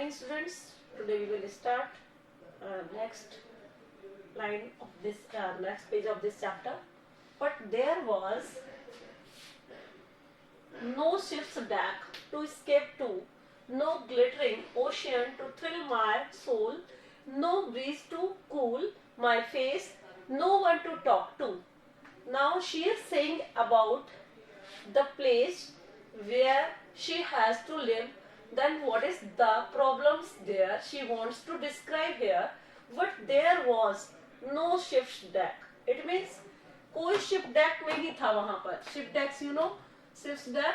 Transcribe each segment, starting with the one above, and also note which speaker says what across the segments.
Speaker 1: morning, students. Today we will start next line of this next page of this chapter. But there was no ship's deck to escape to, no glittering ocean to thrill my soul, no breeze to cool my face, no one to talk to. Now she is saying about the place where she has to live. Then what is the problems there she wants to describe here. But there was no ship's deck. It means कोई ship deck नहीं था वहां पर. Ship decks, you know, ship's deck,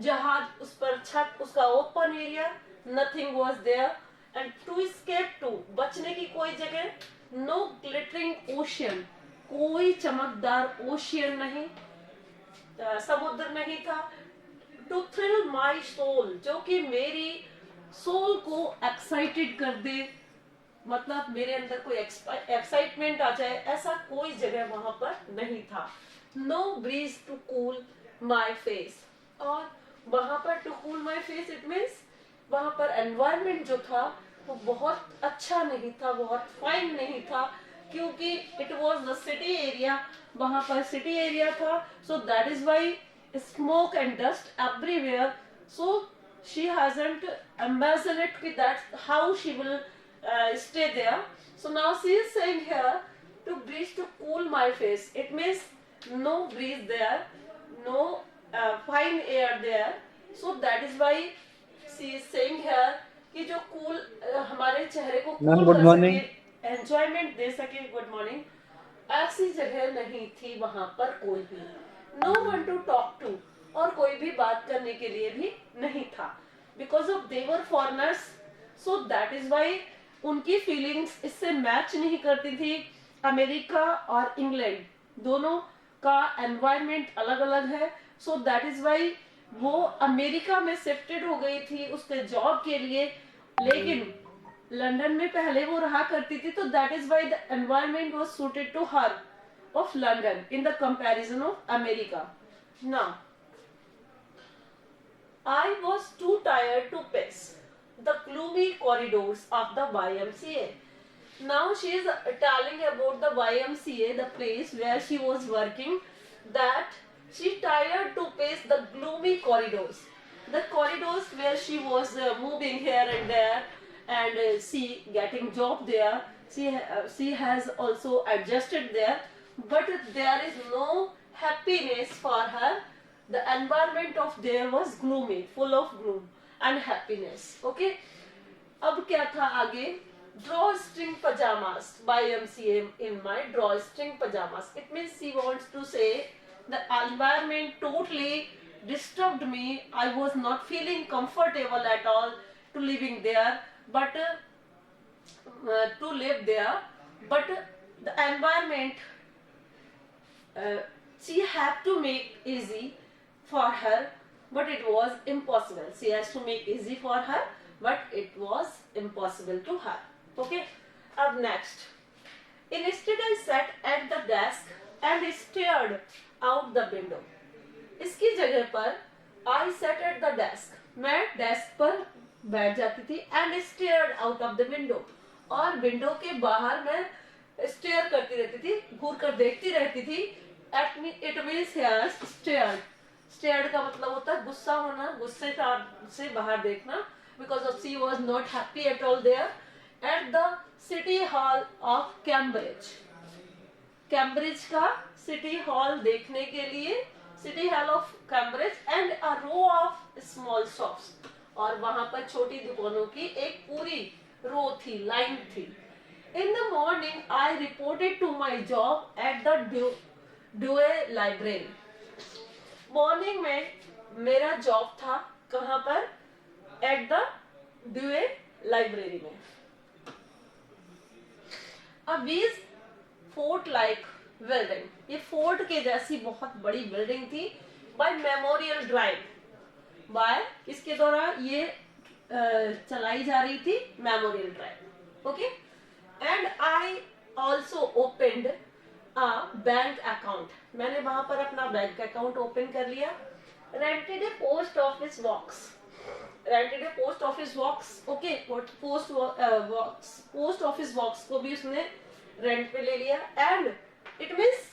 Speaker 1: जहाज उस पर छत, उसका open area, nothing was there. And to escape to, बचने की कोई जगह, no glittering ocean, कोई चमकदार ओशियन नहीं, समुद्र नहीं था. टू थ्रिल माई सोल, जो कि मेरी सोल को एक्साइटेड कर दे, मतलब मेरे अंदर कोई एक्साइटमेंट आ जाए, ऐसा कोई जगह वहां पर नहीं था. No breeze to cool my face. और वहां पर to cool my face it means वहां पर एनवायरमेंट जो था वो बहुत अच्छा नहीं था, बहुत फाइन नहीं था, क्योंकि it was the city area. वहां पर सिटी एरिया था. So that is why smoke and dust everywhere. So she hasn't imagined it with that how she will stay there. So now she is saying here to breeze to cool my face. It means no breeze there, no fine air there. So that is why she is saying here कि जो cool हमारे चेहरे को cool कर सके, enjoyment दे सके. Good morning. ऐसी जगह नहीं थी वहां पर कोई भी. No one to talk to, और कोई भी बात करने के लिए भी नहीं था. Because of they were foreigners, so that is why उनकी फीलिंग्स इससे मैच नहीं करती थी. अमेरिका और इंग्लैंड दोनों का एनवायरनमेंट अलग अलग है. सो दैट इज वाई वो अमेरिका में शिफ्टेड हो गई थी उसके जॉब के लिए, लेकिन लंदन में पहले वो रहा करती थी. तो that is why the environment was suited to her of London in the comparison of America. Now, I was too tired to pace the gloomy corridors of the YMCA. Now she is telling about the YMCA, the place where she was working, that she tired to pace the gloomy corridors. The corridors where she was moving here and there, and she getting job there. She has also adjusted there. But there is no happiness for her. The environment of there was gloomy, full of gloom and happiness. Okay. अब क्या था आगे? Drawstring pajamas by MCA in my drawstring pajamas. It means she wants to say the environment totally disturbed me. I was not feeling comfortable at all to living there, but to live there. But the environment she had to make easy for her, but it was impossible. She has to make easy for her, but it was impossible to her. Okay. Up next, instead I sat at the desk and stared out the window. इसकी जगह पर I sat at the desk, मैं desk पर बैठ जाती थी, and stared out of the window, और window के बाहर मैं स्टेयर करती रहती थी, घूर कर देखती रहती थी. It means here stared. Stared का मतलब होता है गुस्सा होना, गुस्से से बाहर देखना. Because of she was not happy at all there at the city hall of Cambridge. Cambridge का city hall देखने के लिए, city hall of Cambridge and a row of small shops. और वहां पर छोटी दुकानों की एक पूरी रो थी, लाइन थी. In the morning, I reported to my job at the Dewey Library. Morning में मेरा जॉब था कहाँ पर? एट द ड्यूए लाइब्रेरी में. A vast fort like building, ये फोर्ट के जैसी बहुत बड़ी बिल्डिंग थी. By Memorial Drive, बाय इसके द्वारा ये चलाई जा रही थी memorial drive. Okay. And I also opened a bank account, मैंने वहां पर अपना बैंक अकाउंट ओपन कर लिया. रेंटेड ए पोस्ट ऑफिस बॉक्स, रेंटेड है post office box, okay, post box, post office box को भी उसने रेंट पे ले लिया। एंड इट मीन्स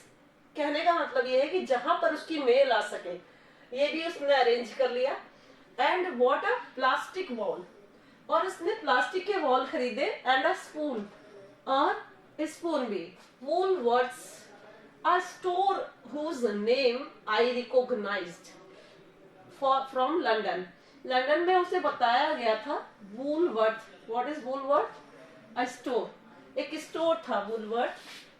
Speaker 1: कहने का मतलब ये है कि जहां पर उसकी मेल आ सके ये भी उसने अरेंज कर लिया। And what a plastic ball, और उसने प्लास्टिक के बॉल खरीदे। एंड अ स्पून, और स्पून भी। Woolworths, a store whose name I recognized from London. London में उसे बताया गया था Woolworth. What is Woolworth? A store, एक स्टोर था वूलवर्थ,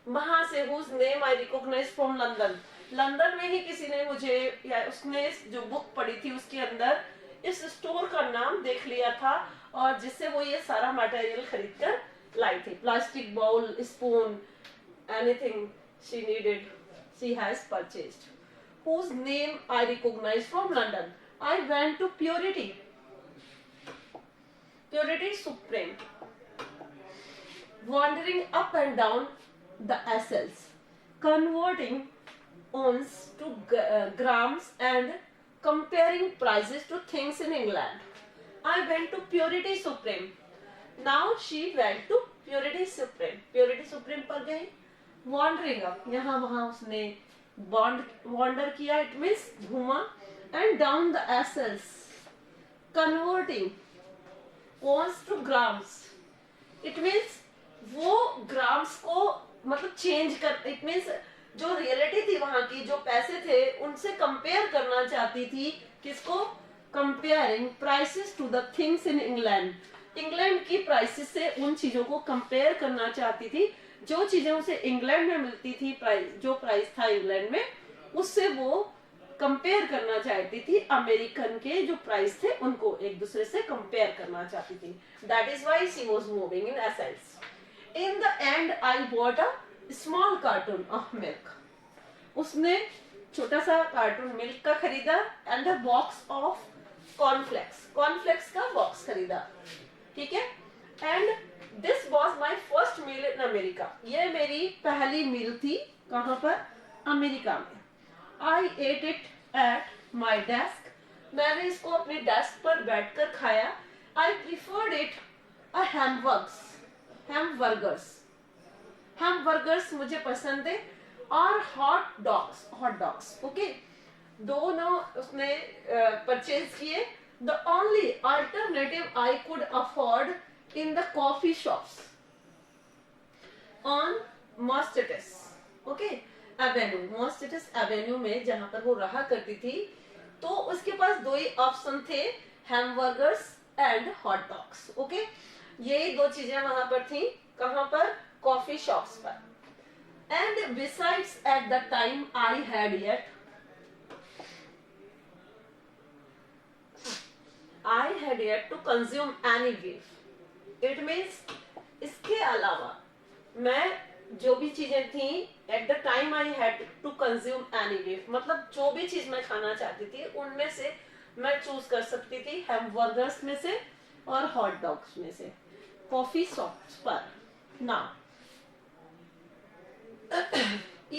Speaker 1: वहां से whose name I recognize from London. London में ही किसी ने मुझे, या उसने जो बुक पढ़ी थी उसके अंदर इस स्टोर का नाम देख लिया था, और जिससे वो ये सारा मटेरियल खरीद कर लाई थी। Plastic bowl, spoon, anything she needed she has purchased. Whose name I recognize from London. I went to Purity. Purity Supreme. Wandering up and down the aisles, converting ounces to grams and comparing prices to things in England. I went to Purity Supreme. Now she went to Purity Supreme. Purity Supreme पर गई. Wandering up, यहाँ वहाँ उसने wander किया, it means घूमा, and down the aisles, converting ounces to grams, it means वो grams को मतलब चेंज कर, इट मीन्स जो रियलिटी थी वहां की, जो पैसे थे उनसे कंपेयर करना चाहती थी। किसको? Comparing prices to the things in England, England की प्राइसेस से उन चीजों को कंपेयर करना चाहती थी। जो चीजें उसे इंग्लैंड में मिलती थी, प्राइस जो प्राइस था इंग्लैंड में, उससे वो कंपेयर करना चाहती थी। अमेरिकन के जो प्राइस थे उनको एक दूसरे से कंपेयर करना चाहती थी। That is why she was moving in essence. In the end I bought a small carton of milk, उसने छोटा सा कार्टून मिल्क का खरीदा। And a box of cornflakes, cornflakes का बॉक्स खरीदा, ठीक है। And this was my first meal in America, ये मेरी पहली मील थी। कहाँ पर? अमेरिका में। I ate it at my desk, मैंने इसको अपने डेस्क पर बैठकर खाया। आई प्रिफर्ड इट अ हैमबर्गर्स मुझे पसंद है, और हॉट डॉग्स, ओके, दोनों उसने परचेज किए। The only alternative I could afford in the coffee shops on Mastitis, okay, Avenue, Mastitis Avenue में जहां पर वो रहा करती थी, तो उसके पास दो ही ऑप्शन थे, hamburgers and hot dogs, okay. यही दो चीजें वहां पर थी। कहां पर? कॉफी शॉप्स पर। And besides at the time I had yet to consume any beef. It means इसके अलावा मैं जो भी चीजें थी, at the time I had to consume any gift, मतलब जो भी चीज मैं खाना चाहती थी उनमें से मैं चूज कर सकती थी, हैमबर्गर्स में से और हॉट डॉग्स में से, कॉफी शॉप्स पर। Now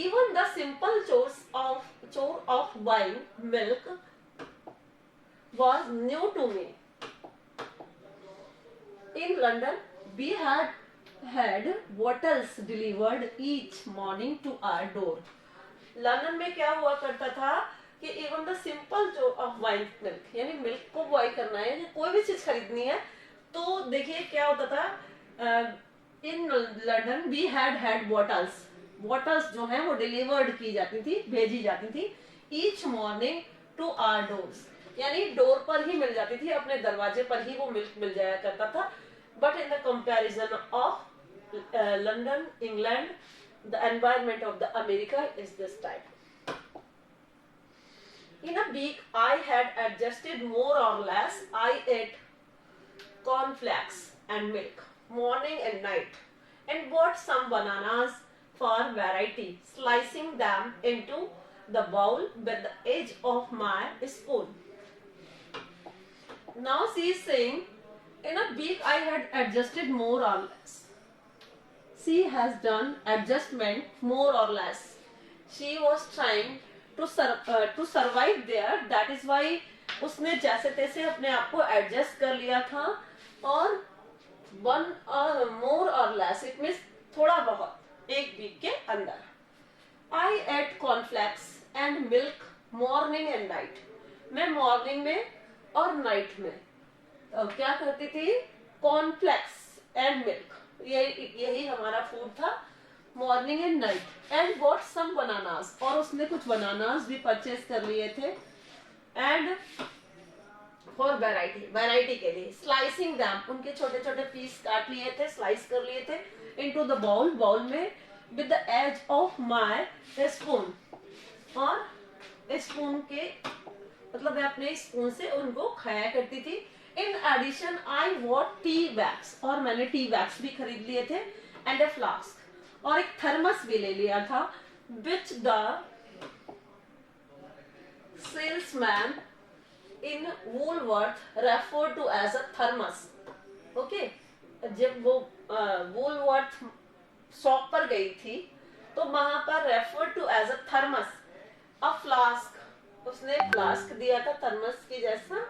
Speaker 1: even the simple chore of buying milk was new to me. In London, we had bottles delivered each morning to our door. London में क्या हुआ करता था कि इवन द सिंपल जो ऑफ बाइंग मिल्क, यानी milk को boy करना है या कोई भी चीज खरीदनी है, तो देखिए क्या होता था, in London we had bottles जो हैं वो डिलीवर्ड की जाती थी, भेजी जाती थी, each morning to our doors, यानी डोर पर ही मिल जाती थी, अपने दरवाजे पर ही वो मिल्क मिल जाया करता था। But in the comparison of London, England, the environment of the America is this type. In a week I had adjusted more or less, I ate cornflakes and milk morning and night, and bought some bananas for variety, slicing them into the bowl with the edge of my spoon. Now she is saying, in a week I had adjusted more or less. She has done adjustment more or less. She was trying to survive there. That is why उसने जैसे तैसे अपने आप को adjust कर लिया था, और 1 और लेस, इट मीन्स थोड़ा बहुत, एक वीक के अंदर। I ate cornflakes and milk morning and night. मैं मॉर्निंग में और नाइट में क्या करती थी, कॉर्नफ्लेक्स एंड मिल्क, यही हमारा फूड था morning and night. And got some bananas, और उसने कुछ बनानास भी परचेज कर लिए थे। एंड फॉर वैरायटी के लिए, स्लाइसिंग दैम, उनके छोटे छोटे पीस काट लिए थे, स्लाइस कर लिए थे, इनटू द बाउल में, with the edge of my spoon, और स्पून के मतलब मैं अपने स्पून से उनको खाया करती थी। In addition I bought tea bags, और मैंने टी बैग्स भी खरीद लिए थे, एंड ए फ्लास्क, और एक थर्मस भी ले लिया था, which the salesman in Woolworth refer to as a thermos. Okay, जब वो वूलवर्थ शॉप पर गई थी तो वहां पर refer to as a thermos, a flask, उसने फ्लास्क दिया था थर्मस की जैसा।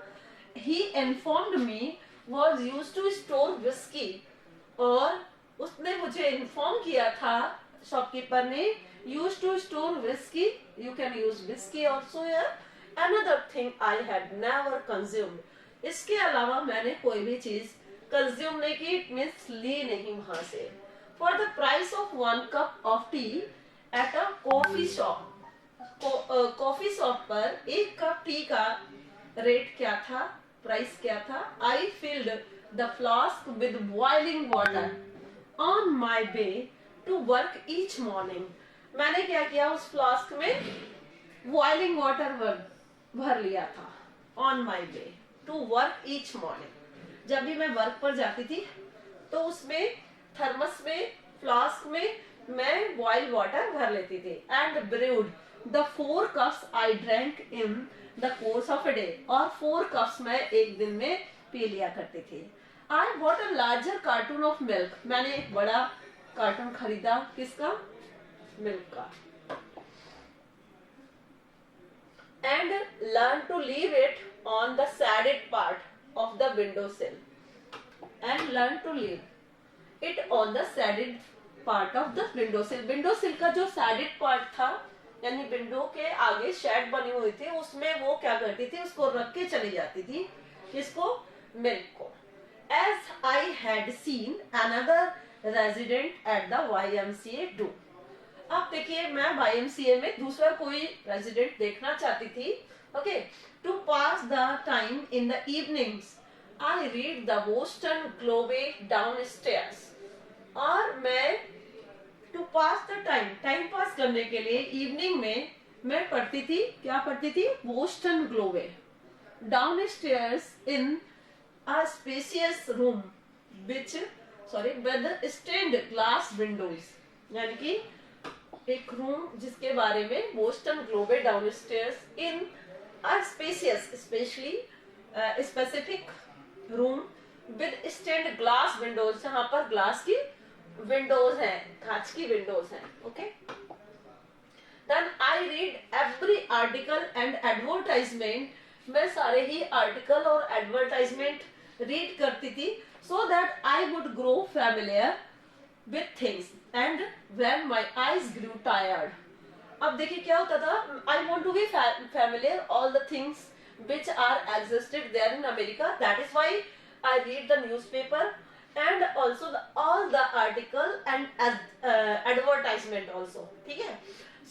Speaker 1: ही informed me was use to store whisky, और उसने मुझे इन्फॉर्म किया था, शॉपकीपर ने, use to store whisky, you can use whisky also here. Another thing I had never consumed, इसके अलावा मैंने कोई भी चीज कंज्यूम नहीं की, इट मीन्स ली नहीं वहां से। For the price of 1 cup of T at a coffee shop, coffee shop पर 1 कप टी का रेट क्या था, प्राइस क्या था। I filled the flask with boiling water on my way to work each morning. मैंने क्या किया, उस फ्लास्क में बॉइलिंग वाटर भर लिया था, on my way to work each morning. जब भी मैं वर्क पर जाती थी तो उसमें थर्मस में, फ्लास्क में मैं बॉइल वाटर भर लेती थी। And brood the 4 cups I drank in the course of a day, और 4 कप्स मैं एक दिन में पी लिया करती थी। I bought a larger carton of milk, मैंने एक बड़ा कार्टून खरीदा, किसका, मिल्क का। And learn to leave it on the shaded part of the window sill, and learn to leave it on the shaded part of the window sill. Window sill का जो shaded part था, यानी window के आगे shade बनी हुई थी, उसमें वो क्या करती थी, उसको रख के चली जाती थी, किसको, मिल्क को। As I had seen another resident at the YMCA too. अब देखिए, मैं YMCA में दूसरा कोई रेजिडेंट देखना चाहती थी। Okay, to pass the time in the evenings I read the Boston Globe downstairs, और मैं to pass the time, time pass करने के लिए इवनिंग में मैं पढ़ती थी, क्या पढ़ती थी, Boston Globe downstairs in a spacious room which with stained glass windows, यानी कि एक रूम जिसके बारे में Boston Globe downstairs in a spacious, specially specific room with stained glass windows, जहां पर ग्लास की विंडोज हैं, कांच की विंडोज हैं। Okay, then I read every article and advertisement, मैं सारे ही आर्टिकल और एडवर्टाइजमेंट रीड करती थी, so that I would grow familiar with things and when my eyes grew tired. अब देखिए क्या होता था, I want to be familiar all the things which are existed there in America, that is why I read the newspaper and also all the article and advertisement also, ठीक है,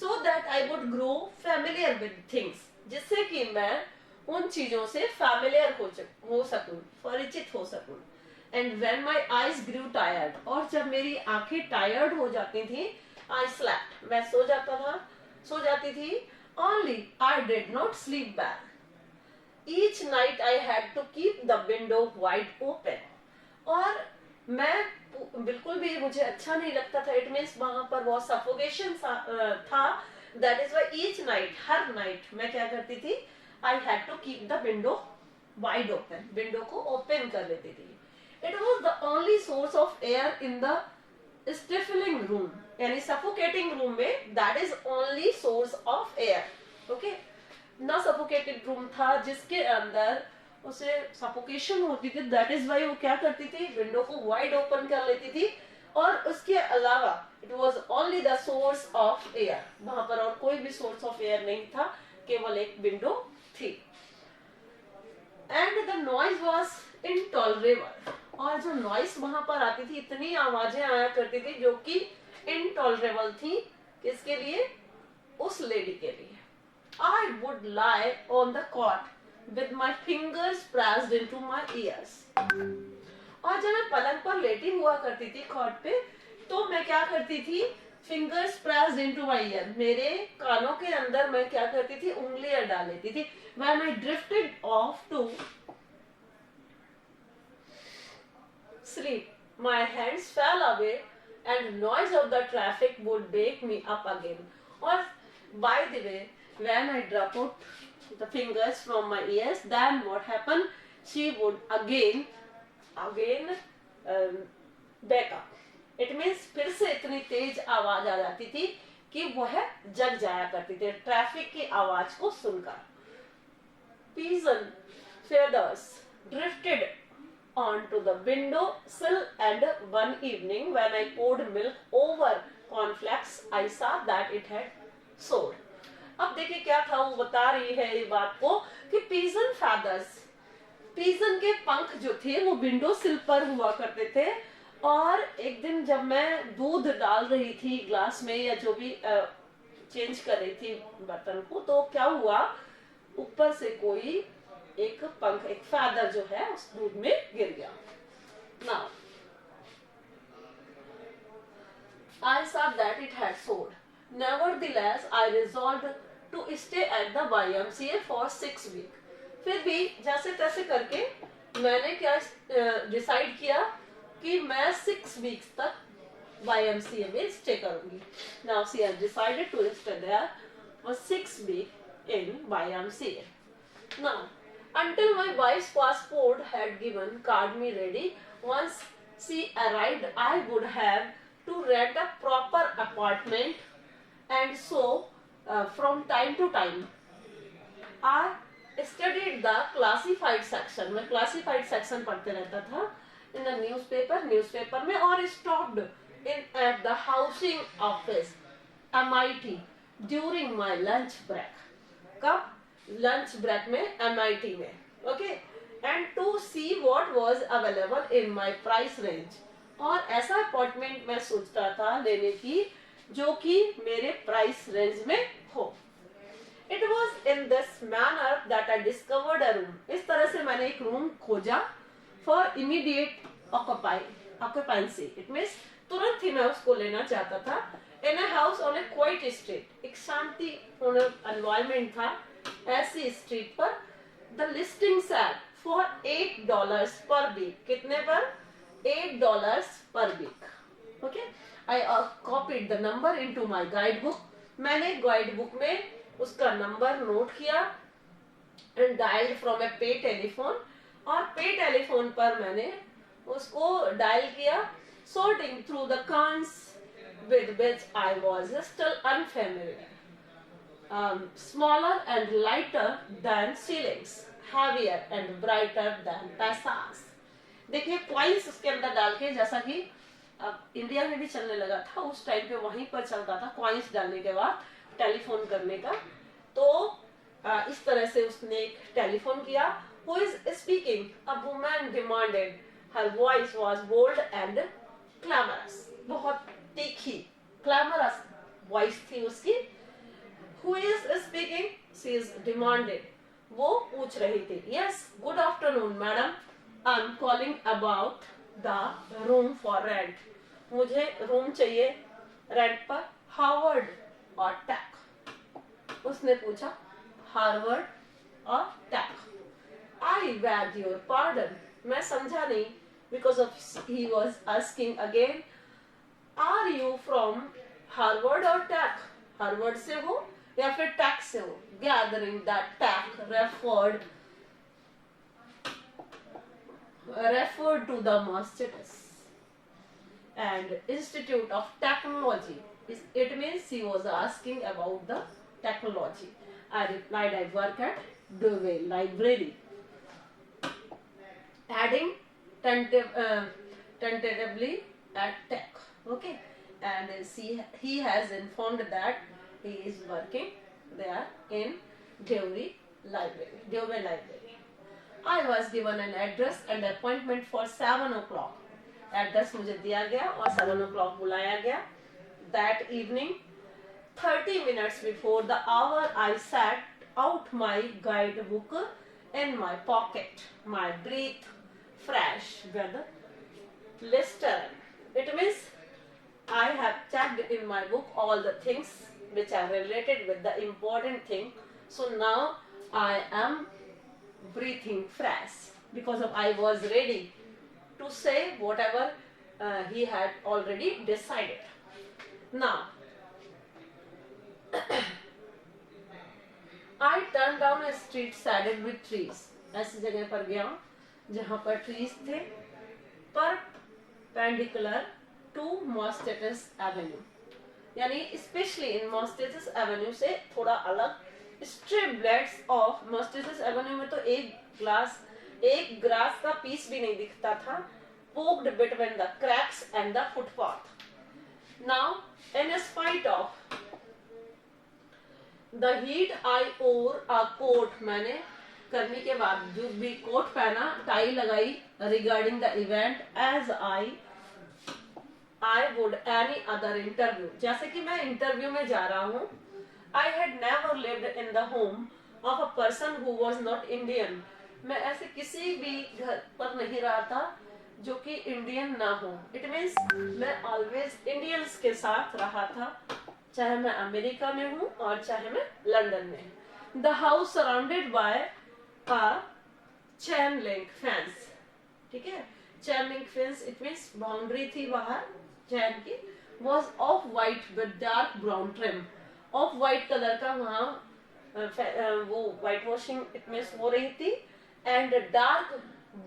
Speaker 1: so that I would grow familiar with things, जिससे कि मैं उन चीजों से familiar हो सकूं, परिचित हो सकूं। And when my eyes grew tired, और जब मेरी आंखें tired हो जाती थी, I slept, मैं सो जाती थी। Only I did not sleep back. Each night I had to keep the window wide open. और मैं बिल्कुल भी, मुझे अच्छा नहीं लगता था, इट मीन्स वहां पर बहुत सफोकेशन था। That is why each night, हर नाइट मैं क्या करती थी, I had to keep the window wide open, window को ओपन कर लेती थी। It was the only source of air in the stifling room, यानी सफोकेटिंग रूम में that is only source of air. Okay, ना सफोकेटेड रूम था जिसके अंदर उसे सफोकेशन होती थी, दैट इज वाई वो क्या करती थी, विंडो को वाइड ओपन कर लेती थी, और उसके अलावा it was only the source of air, वहां पर और कोई भी सोर्स ऑफ एयर नहीं था, केवल एक विंडो थी। And the noise was intolerable, और जो नॉइस वहां पर आती थी, इतनी आवाजें आया करती थी जो कि इनटॉलरेबल थी, किसके लिए, उस लेडी के लिए। I would lie on the cot with my fingers pressed into my ears. और जब मैं पलंग पर लेटी हुआ करती थी खॉट पे, तो मैं क्या करती थी, fingers pressed into my year, मेरे कानों के अंदर मैं क्या करती थी, उंगलियां डाल लेती थी। When I drifted off to sleep, my hands fell away and noise of the traffic would wake me up again. और by the way, when I drop out the fingers from my ears, then what happened? She would again back up. It means फिर से इतनी तेज आवाज आ जाती थी कि वह जग जाया करती थी ट्रैफिक की आवाज को सुनकर। Pigeon feathers drifted onto the window sill, and one evening when I poured milk over cornflakes, I saw that it had soared. अब देखिए क्या था, वो बता रही है ये बात को कि पीजन फैदर्स, पीजन के पंख जो थे वो विंडो सिल पर हुआ करते थे, और एक दिन जब मैं दूध डाल रही थी ग्लास में या जो भी चेंज कर रही थी बर्तन को, तो क्या हुआ, ऊपर से कोई एक पंख, एक फैदर जो है उस दूध में गिर गया। Now I saw that it had soared. Nevertheless, I resolved to stay at the YMCA for 6 weeks. फिर भी जैसे तैसे करके मैंने क्या डिसाइड किया कि मैं 6 weeks तक YMCA में स्टे करूंगी। Now she has decided to stay there for 6 weeks in YMCA. Now, until my wife's passport had given card me ready, once she arrived, I would have to rent a proper apartment, and so from time to time I studied the classified section. मैं classified section पढ़ते रहता था in the newspaper में, और stopped in at the housing office MIT during my lunch break. कब lunch break में MIT में, okay, and to see what was available in my price range. और ऐसा अपार्टमेंट मैं सोचता था लेने की जो कि मेरे प्राइस रेंज में हो। It was in this manner that I discovered a room. इस तरह से मैंने एक रूम खोजा for immediate occupancy. It means तुरंत ही मैं उसको लेना चाहता था। In a house on a quiet street. एक शांति पूर्ण एनवायरमेंट था ऐसी स्ट्रीट पर। The listing said for $8 per week. कितने पर? $8 per week. Okay? I copied the number into my guidebook. मैंने गाइडबुक में उसका नंबर नोट किया and dialed from a pay telephone, और पे टेलीफोन पर मैंने उसको डायल किया, sorting through the cons with which I was still unfamiliar. Smaller and lighter than ceilings, heavier and brighter than paisas. देखिए क्वाइंस उसके अंदर डाल के, जैसा कि अब इंडिया में भी चलने लगा था उस टाइम पे, वहीं पर चलता था क्वाइंस डालने के बाद टेलीफोन करने का। तो इस तरह से उसने एक टेलीफोन किया। Who is speaking? A woman demanded. Her voice was bold and clamorous. बहुत तीखी clamorous voice थी उसकी। Who is speaking? She is demanded. वो पूछ रही थी। Yes, good afternoon, madam. I'm calling about the room for rent. मुझे room चाहिए रेंट पर, हार्वर्ड और टैक। उसने पूछा Harvard or Tech. I beg your pardon, मैं समझा नहीं, because of he was asking again, are you from Harvard or Tech? Harvard से हो या फिर टैक से हो? Gathering that Tech referred to the Massachusetts and Institute of Technology. It means she was asking about the technology. I replied, I work at Dewey Library. Adding tentatively at Tech. Okay, and he has informed that he is working there in Dewey Library. I was given an address and appointment for 7 o'clock. Address मुझे दिया गया और 7 o'clock बुलाया गया. That evening, 30 minutes before the hour, I sat out my guidebook in my pocket. My breath fresh with Listerine. It means I have checked in my book all the things which are related with the important thing. So now I am breathing fresh because of I was ready to say whatever he had already decided. Now I turned down a street shaded with trees. ऐसी जगह पर गया जहाँ पर trees थे perpendicular to Mostatus Avenue. यानी specially in Mostatus Avenue से थोड़ा अलग strip blades of Mostatus Avenue में तो एक ग्रास का पीस भी नहीं दिखता था. Poked between the cracks and the footpath. Now, in spite of the heat, I wore a coat. मैंने करने के बावजूद भी कोट पहना, टाई लगाई regarding the event as I would any other interview. जैसे कि मैं इंटरव्यू में जा रहा हूँ. I had never lived in the home of a person who was not Indian. मैं ऐसे किसी भी घर पर नहीं रहा था जो कि इंडियन ना हो. इट मीन्स मैं ऑलवेज इंडियंस के साथ रहा था, चाहे मैं अमेरिका में हूँ और चाहे मैं लंदन में. The house surrounded by chain link fence. ठीक है, chain link fence it means boundary थी बाहर चैन की. Was off white with dark brown trim. Off white colour का वहाँ वो वाइट वॉशिंग इट मीन्स हो रही थी एंड डार्क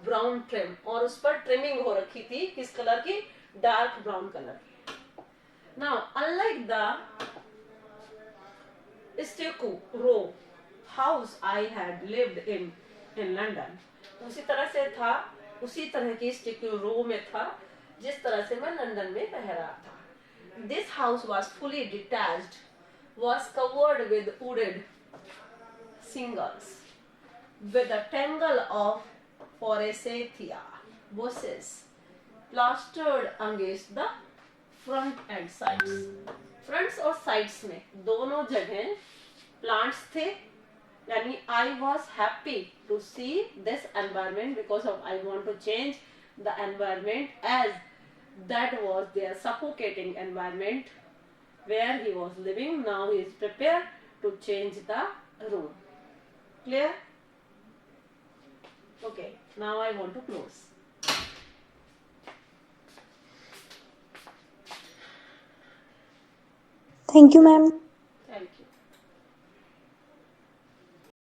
Speaker 1: ब्राउन ट्रिम, और उस पर ट्रिमिंग हो रखी थी. किस कलर की? Dark brown colour. Now unlike the stucco row house I had lived in London. उसी तरह से था, उसी तरह की स्टेकू रो में था जिस तरह से मैं लंदन में रह रहा था. This house was fully detached, was covered with wooded shingles with a tangle of forsythia bushes plastered against the front and sides. Fronts और sides में दोनों जगह plants थे. यानी I was happy to see this environment because of I want to change the environment as that was their suffocating environment where he was living. Now he is prepared to change the room. Clear? Okay, now I want to close.
Speaker 2: Thank you, ma'am.